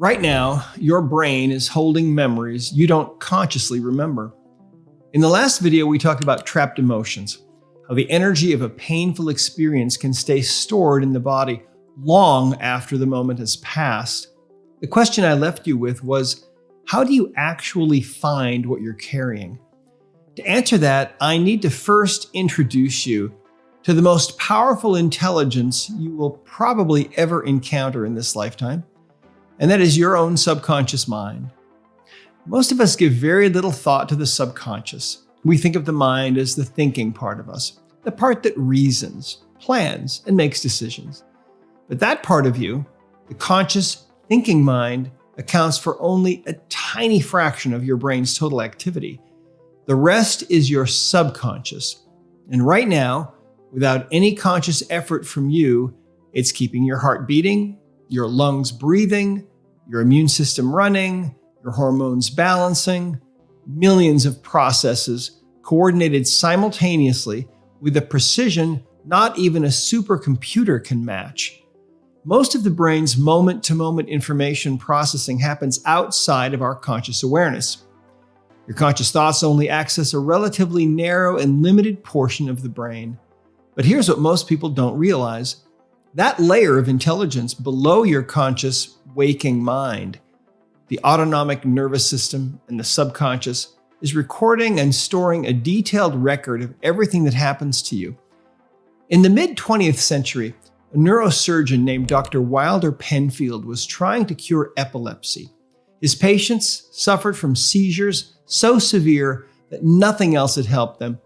Right now, your brain is holding memories you don't consciously remember. In the last video, we talked about trapped emotions, how the energy of a painful experience can stay stored in the body long after the moment has passed. The question I left you with was, how do you actually find what you're carrying? To answer that, I need to first introduce you to the most powerful intelligence you will probably ever encounter in this lifetime, and that is your own subconscious mind. Most of us give very little thought to the subconscious. We think of the mind as the thinking part of us, the part that reasons, plans, and makes decisions. But that part of you, the conscious thinking mind, accounts for only a tiny fraction of your brain's total activity. The rest is your subconscious. And right now, without any conscious effort from you, it's keeping your heart beating, your lungs breathing, your immune system running, your hormones balancing, millions of processes coordinated simultaneously with a precision not even a supercomputer can match. Most of the brain's moment-to-moment information processing happens outside of our conscious awareness. Your conscious thoughts only access a relatively narrow and limited portion of the brain. But here's what most people don't realize. That layer of intelligence below your conscious waking mind, the autonomic nervous system and the subconscious, is recording and storing a detailed record of everything that happens to you. In the mid-20th century, a neurosurgeon named Dr. Wilder Penfield was trying to cure epilepsy. His patients suffered from seizures so severe that nothing else had helped them.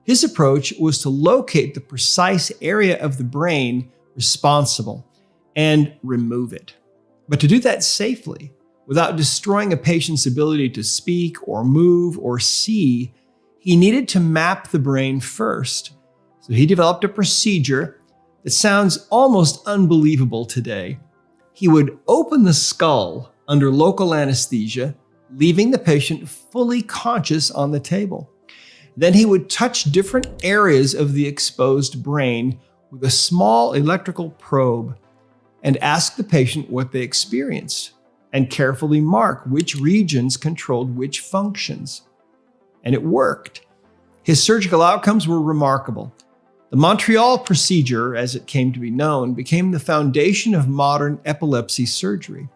His approach was to locate the precise area of the brain responsible and remove it. But to do that safely, without destroying a patient's ability to speak or move or see, he needed to map the brain first. So he developed a procedure that sounds almost unbelievable today. He would open the skull under local anesthesia, leaving the patient fully conscious on the table. Then he would touch different areas of the exposed brain with a small electrical probe and ask the patient what they experienced and carefully mark which regions controlled which functions. And it worked. His surgical outcomes were remarkable. The Montreal procedure, as it came to be known, became the foundation of modern epilepsy surgery.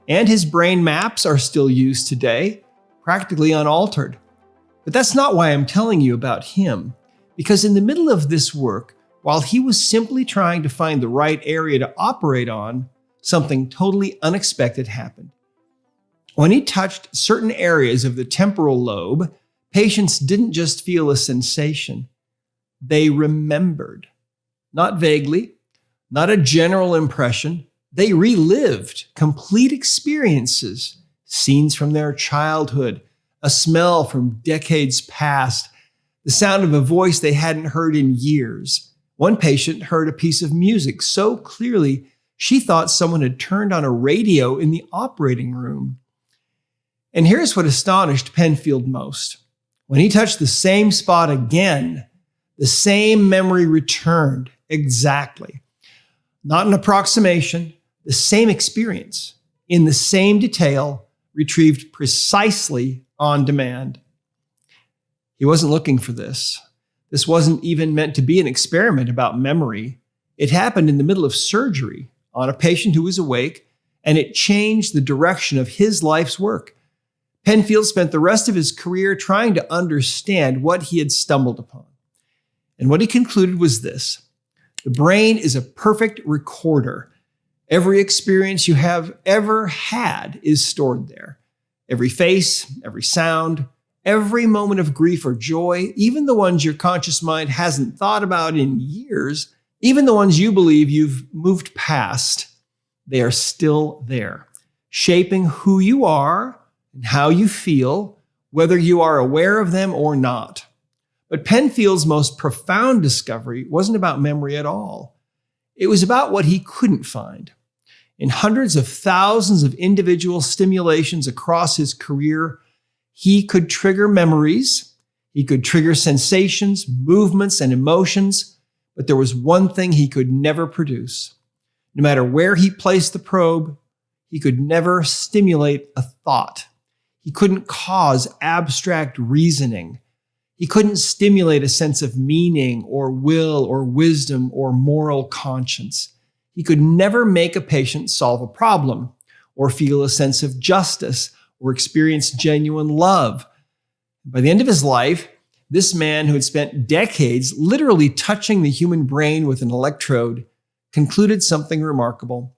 And his brain maps are still used today, practically unaltered. But that's not why I'm telling you about him, because in the middle of this work, while he was simply trying to find the right area to operate on, something totally unexpected happened. When he touched certain areas of the temporal lobe, patients didn't just feel a sensation. They remembered. Not vaguely, not a general impression. They relived complete experiences, scenes from their childhood, a smell from decades past, the sound of a voice they hadn't heard in years. One patient heard a piece of music so clearly she thought someone had turned on a radio in the operating room. And here's what astonished Penfield most. When he touched the same spot again, the same memory returned exactly. Not an approximation, the same experience, in the same detail, retrieved precisely on demand. He wasn't looking for this. This wasn't even meant to be an experiment about memory. It happened in the middle of surgery on a patient who was awake, and it changed the direction of his life's work. Penfield spent the rest of his career trying to understand what he had stumbled upon. And what he concluded was this: the brain is a perfect recorder. Every experience you have ever had is stored there. Every face, every sound, every moment of grief or joy, even the ones your conscious mind hasn't thought about in years, even the ones you believe you've moved past, they are still there, shaping who you are and how you feel, whether you are aware of them or not. But Penfield's most profound discovery wasn't about memory at all. It was about what he couldn't find. In hundreds of thousands of individual stimulations across his career, he could trigger memories, he could trigger sensations, movements, and emotions, but there was one thing he could never produce. No matter where he placed the probe, He could never stimulate a thought. He couldn't cause abstract reasoning. He couldn't stimulate a sense of meaning or will or wisdom or moral conscience. He could never make a patient solve a problem or feel a sense of justice or experience genuine love. By the end of his life, this man who had spent decades literally touching the human brain with an electrode concluded something remarkable.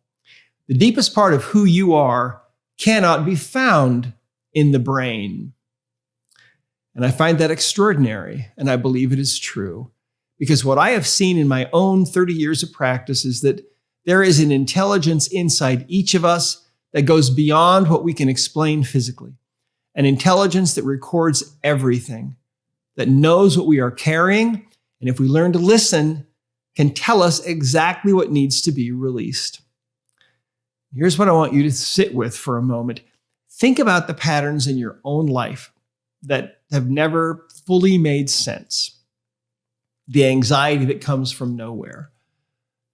The deepest part of who you are cannot be found in the brain. And I find that extraordinary, and I believe it is true, because what I have seen in my own 30 years of practice is that there is an intelligence inside each of us that goes beyond what we can explain physically, an intelligence that records everything, that knows what we are carrying, and if we learn to listen, can tell us exactly what needs to be released. Here's what I want you to sit with for a moment. Think about the patterns in your own life that have never fully made sense. The anxiety that comes from nowhere.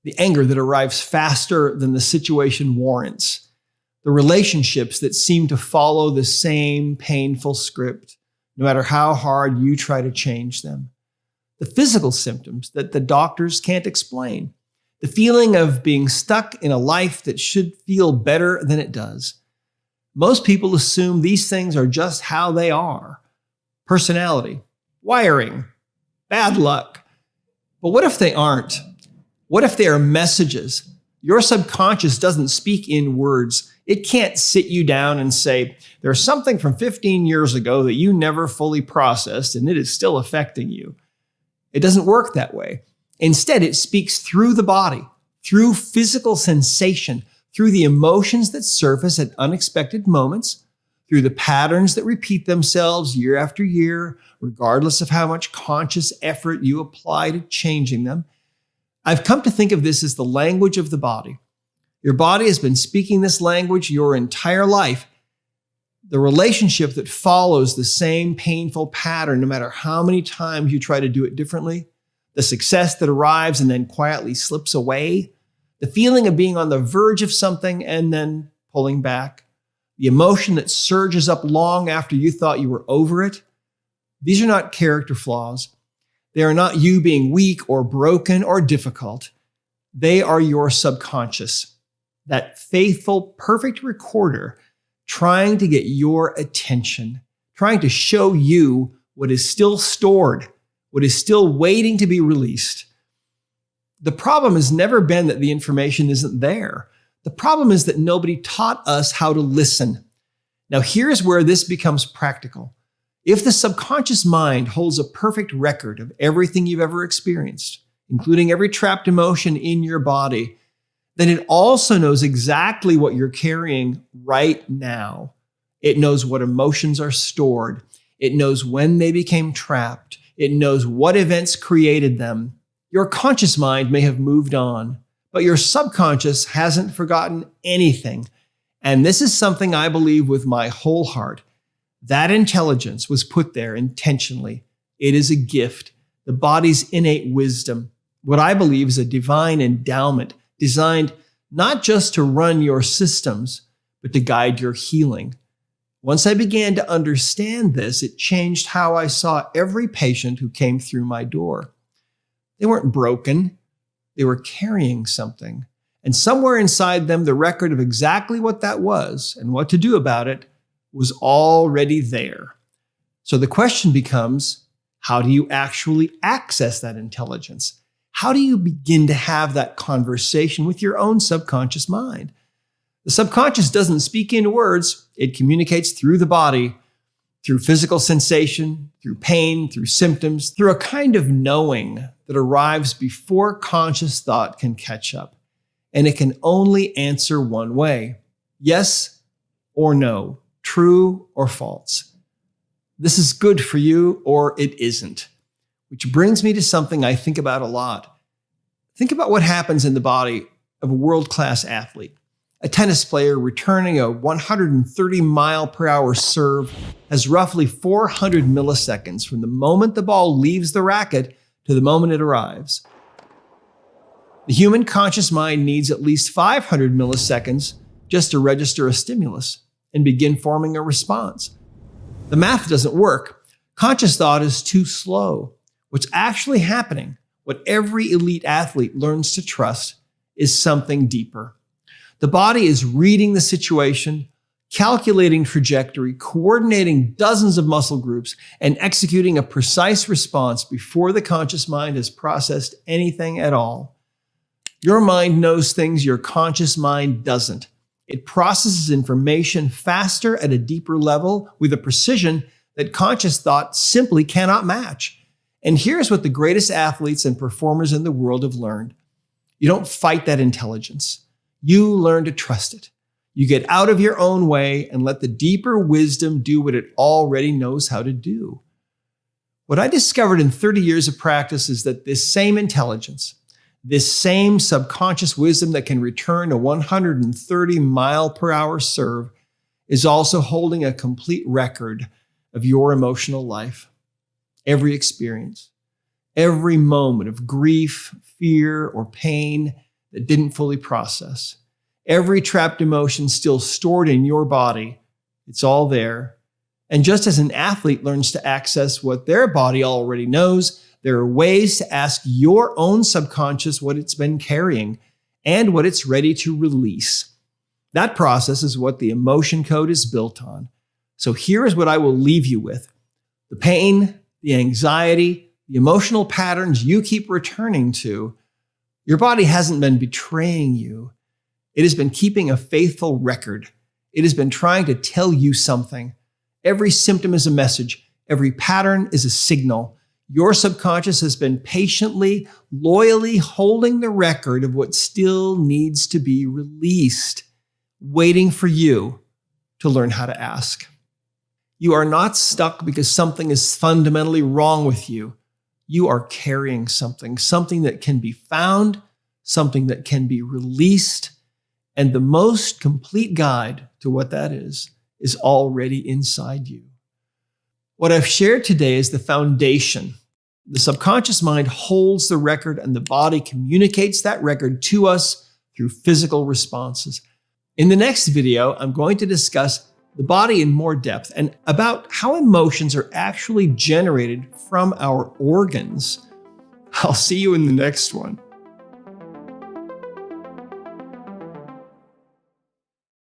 The anger that arrives faster than the situation warrants. The relationships that seem to follow the same painful script, no matter how hard you try to change them. The physical symptoms that the doctors can't explain. The feeling of being stuck in a life that should feel better than it does. Most people assume these things are just how they are. Personality, wiring, bad luck. But what if they aren't? What if they are messages? Your subconscious doesn't speak in words. It can't sit you down and say, there's something from 15 years ago that you never fully processed and it is still affecting you. It doesn't work that way. Instead, it speaks through the body, through physical sensation, through the emotions that surface at unexpected moments, through the patterns that repeat themselves year after year, regardless of how much conscious effort you apply to changing them. I've come to think of this as the language of the body. Your body has been speaking this language your entire life. The relationship that follows the same painful pattern, no matter how many times you try to do it differently, the success that arrives and then quietly slips away, the feeling of being on the verge of something and then pulling back, the emotion that surges up long after you thought you were over it. These are not character flaws. They are not you being weak or broken or difficult. They are your subconscious, that faithful, perfect recorder trying to get your attention, trying to show you what is still stored, what is still waiting to be released. The problem has never been that the information isn't there. The problem is that nobody taught us how to listen. Now, here's where this becomes practical. If the subconscious mind holds a perfect record of everything you've ever experienced, including every trapped emotion in your body, then it also knows exactly what you're carrying right now. It knows what emotions are stored. It knows when they became trapped. It knows what events created them. Your conscious mind may have moved on, but your subconscious hasn't forgotten anything. And this is something I believe with my whole heart. That intelligence was put there intentionally. It is a gift, the body's innate wisdom, what I believe is a divine endowment designed not just to run your systems, but to guide your healing. Once I began to understand this, it changed how I saw every patient who came through my door. They weren't broken. They were carrying something. And somewhere inside them, the record of exactly what that was and what to do about it was already there. So the question becomes, how do you actually access that intelligence? How do you begin to have that conversation with your own subconscious mind? The subconscious doesn't speak in words. It communicates through the body, through physical sensation, through pain, through symptoms, through a kind of knowing that arrives before conscious thought can catch up. And it can only answer one way, yes or no, true or false. This is good for you or it isn't. Which brings me to something I think about a lot. Think about what happens in the body of a world-class athlete. A tennis player returning a 130 mile per hour serve has roughly 400 milliseconds from the moment the ball leaves the racket to the moment it arrives. The human conscious mind needs at least 500 milliseconds just to register a stimulus and begin forming a response. The math doesn't work. Conscious thought is too slow. What's actually happening, what every elite athlete learns to trust, is something deeper. The body is reading the situation, calculating trajectory, coordinating dozens of muscle groups, and executing a precise response before the conscious mind has processed anything at all. Your mind knows things your conscious mind doesn't. It processes information faster at a deeper level with a precision that conscious thought simply cannot match. And here's what the greatest athletes and performers in the world have learned. You don't fight that intelligence. You learn to trust it. You get out of your own way and let the deeper wisdom do what it already knows how to do. What I discovered in 30 years of practice is that this same intelligence, this same subconscious wisdom that can return a 130-mile-per-hour serve, is also holding a complete record of your emotional life. Every experience, every moment of grief, fear, or pain that didn't fully process, every trapped emotion still stored in your body, it's all there. And just as an athlete learns to access what their body already knows, there are ways to ask your own subconscious what it's been carrying and what it's ready to release. That process is what the emotion code is built on. So here is what I will leave you with. The pain, the anxiety, the emotional patterns you keep returning to, your body hasn't been betraying you. It has been keeping a faithful record. It has been trying to tell you something. Every symptom is a message. Every pattern is a signal. Your subconscious has been patiently, loyally holding the record of what still needs to be released, waiting for you to learn how to ask. You are not stuck because something is fundamentally wrong with you. You are carrying something that can be found, something that can be released, and the most complete guide to what that is already inside you. What I've shared today is the foundation. The subconscious mind holds the record, and the body communicates that record to us through physical responses. In the next video, I'm going to discuss the body in more depth and about how emotions are actually generated from our organs. I'll see you in the next one.